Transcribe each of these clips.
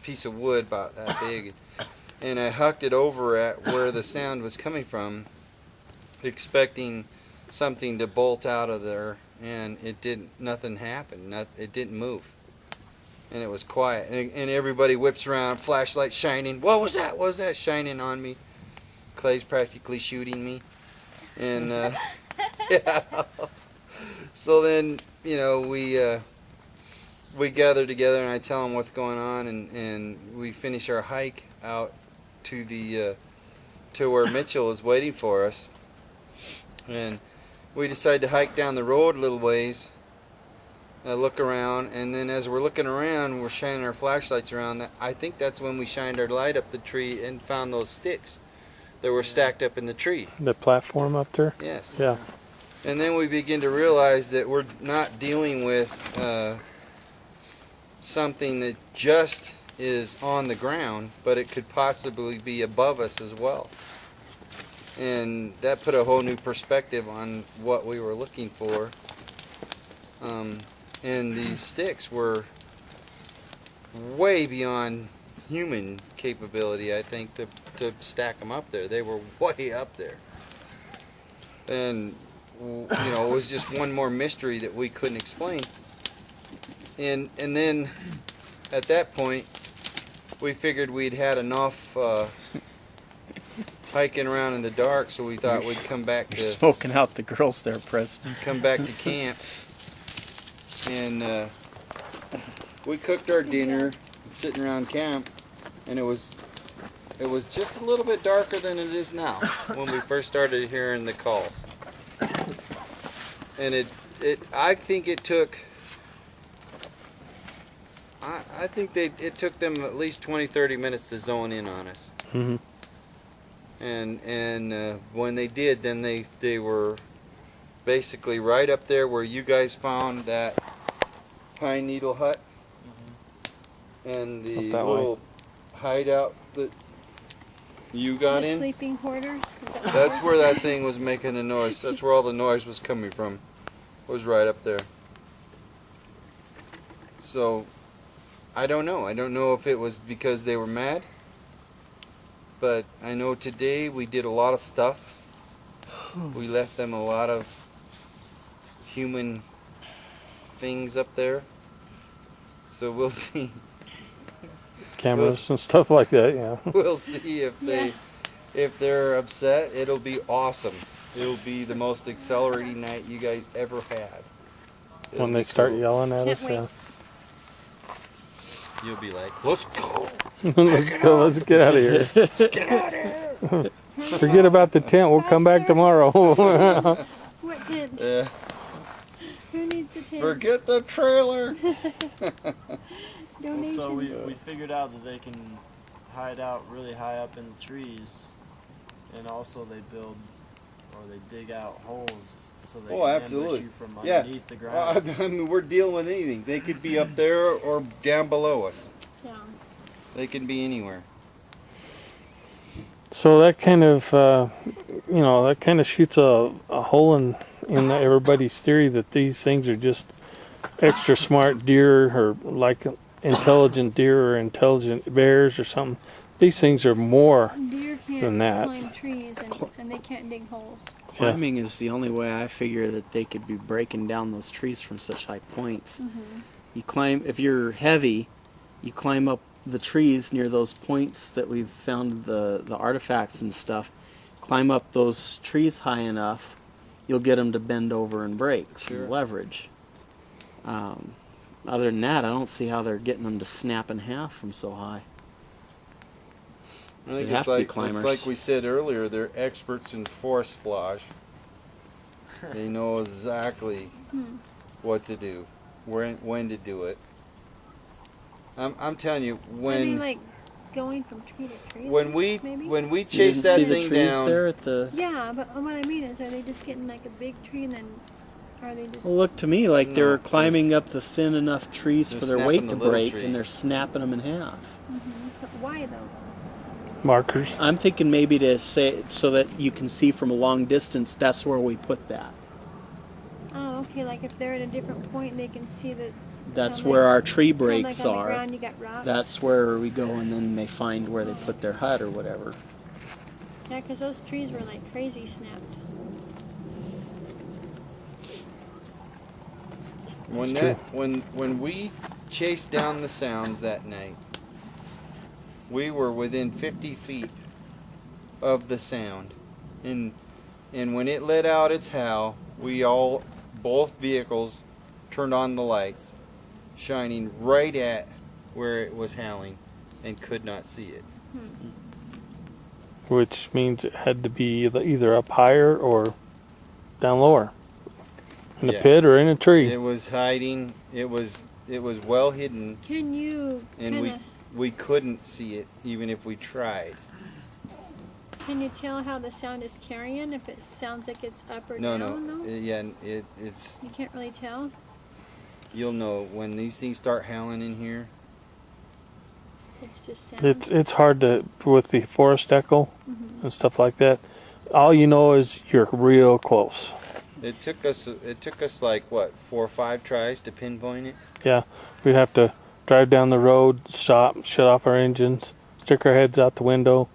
piece of wood about that big, and I hucked it over at where the sound was coming from, expecting something to bolt out of there, and it didn't. Nothing happened. It didn't move, and it was quiet. And everybody whips around, flashlight shining. What was that? What was that shining on me? Clay's practically shooting me, and yeah. So then, you know, we gather together, and I tell them what's going on, and we finish our hike out to the to where Mitchell is waiting for us, and we decide to hike down the road a little ways, look around, and then as we're looking around, we're shining our flashlights around. I think that's when we shined our light up the tree and found those sticks that were stacked up in the tree. The platform up there? Yes. Yeah. And then we begin to realize that we're not dealing with something that just is on the ground, but it could possibly be above us as well. And that put a whole new perspective on what we were looking for. And these sticks were way beyond human capability, I think, to stack them up there. They were way up there. And, you know, it was just one more mystery that we couldn't explain. And then, at that point, we figured we'd had enough hiking around in the dark, so we thought we'd come back to... You're smoking out the girls there, Preston. Come back to camp. And we cooked our dinner, sitting around camp, and it was just a little bit darker than it is now when we first started hearing the calls. And I think it took... I think it took them at least 20-30 minutes to zone in on us. Mm-hmm. And when they did, then they were basically right up there where you guys found that pine needle hut, and the little hideout that you got in. Sleeping quarters. That's where that thing was making the noise. That's where all the noise was coming from. Was right up there. So I don't know. I don't know if it was because they were mad. But I know today we did a lot of stuff. We left them a lot of human things up there. So we'll see. Cameras and stuff like that, yeah. We'll see if they're upset. It'll be awesome. It'll be the most accelerating night you guys ever had. When they start yelling at us, yeah. You'll be like, let's go. Let's go. Let's get out of here. Let's get out of here. Forget about the tent. We'll come back tomorrow. What tent? Who needs a tent? Forget the trailer. Donations. So we figured out that they can hide out really high up in the trees, and also they build or they dig out holes so they can ambush you from underneath the ground. Well, I mean, we're dealing with anything. They could be up there or down below us. Yeah. They can be anywhere. So that kind of, that kind of shoots a hole in everybody's theory that these things are just extra smart deer or like intelligent deer or intelligent bears or something. These things are more Deer can't than that. climb trees and they can't dig holes. Climbing is the only way I figure that they could be breaking down those trees from such high points. Mm-hmm. You climb, if you're heavy, you climb up the trees near those points that we've found the artifacts and stuff. Climb up those trees high enough, you'll get them to bend over and break from leverage. Other than that, I don't see how they're getting them to snap in half from so high. I think it's like we said earlier, they're experts in forest flage. They know exactly what to do, when to do it. I'm telling you, when Are they like going from tree to tree? when we You chase didn't that see the thing trees down, there at the... Yeah, but what I mean is, are they just getting like a big tree and then are they just... Well, look to me like No, they're climbing up the thin enough trees they're for their snapping weight the to little break, trees. and they're snapping them in half. But why though? Markers. I'm thinking maybe to say so that you can see from a long distance. That's where we put that. Oh, okay. Like if they're at a different point, they can see that that's Kinda where like- our tree kinda like breaks on the are. ground you got rocks. That's where we go, and then they find where they put their hut or whatever. Yeah, 'cause those trees were like crazy snapped. When That's that when we chased down the sounds that night, we were within 50 feet of the sound, and when it let out its howl, we all, both vehicles, turned on the lights, shining right at where it was howling, and could not see it. Which means it had to be either up higher or down lower. In a Yeah. pit or in a tree. It was hiding. It was well hidden, Can you and we couldn't see it even if we tried. can you tell how the sound is carrying? If it sounds like it's up or No, down? no, yeah, it's You can't really tell. you'll know when these things start howling in here. It's just sound. It's hard to, with the forest echo and stuff like that. All you know is you're real close. It took us like what, 4 or 5 tries to pinpoint it. Yeah, we'd have to drive down the road, stop, shut off our engines, stick our heads out the window,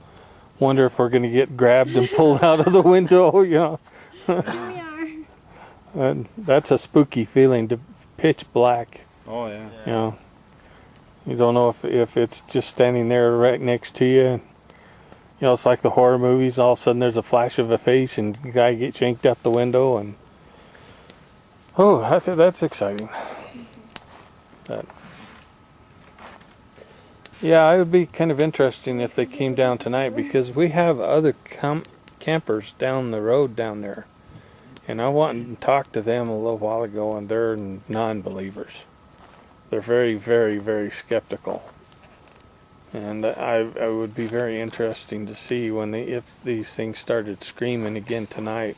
wonder if we're going to get grabbed and pulled out of the window. You know, Here we are. and that's a spooky feeling, to pitch black. Oh yeah. You know, you don't know if it's just standing there right next to you. You know, it's like the horror movies. All of a sudden, there's a flash of a face, and the guy gets yanked out the window, and that's exciting. But yeah, it would be kind of interesting if they came down tonight, because we have other campers down the road down there, and I went and talked to them a little while ago, and they're non-believers. They're very, very, very skeptical. And I would be very interesting to see if these things started screaming again tonight,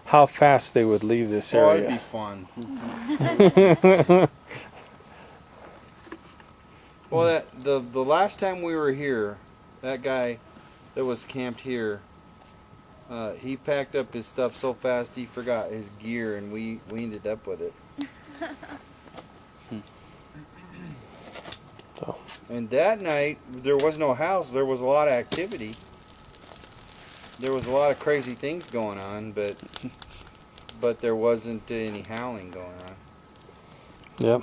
how fast they would leave this Oh, it'd be area. fun. Well, the last time we were here, that guy that was camped here, he packed up his stuff so fast he forgot his gear, and we ended up with it. So, And that night, there was no house. There was a lot of activity. There was a lot of crazy things going on, but there wasn't any howling going on. yep.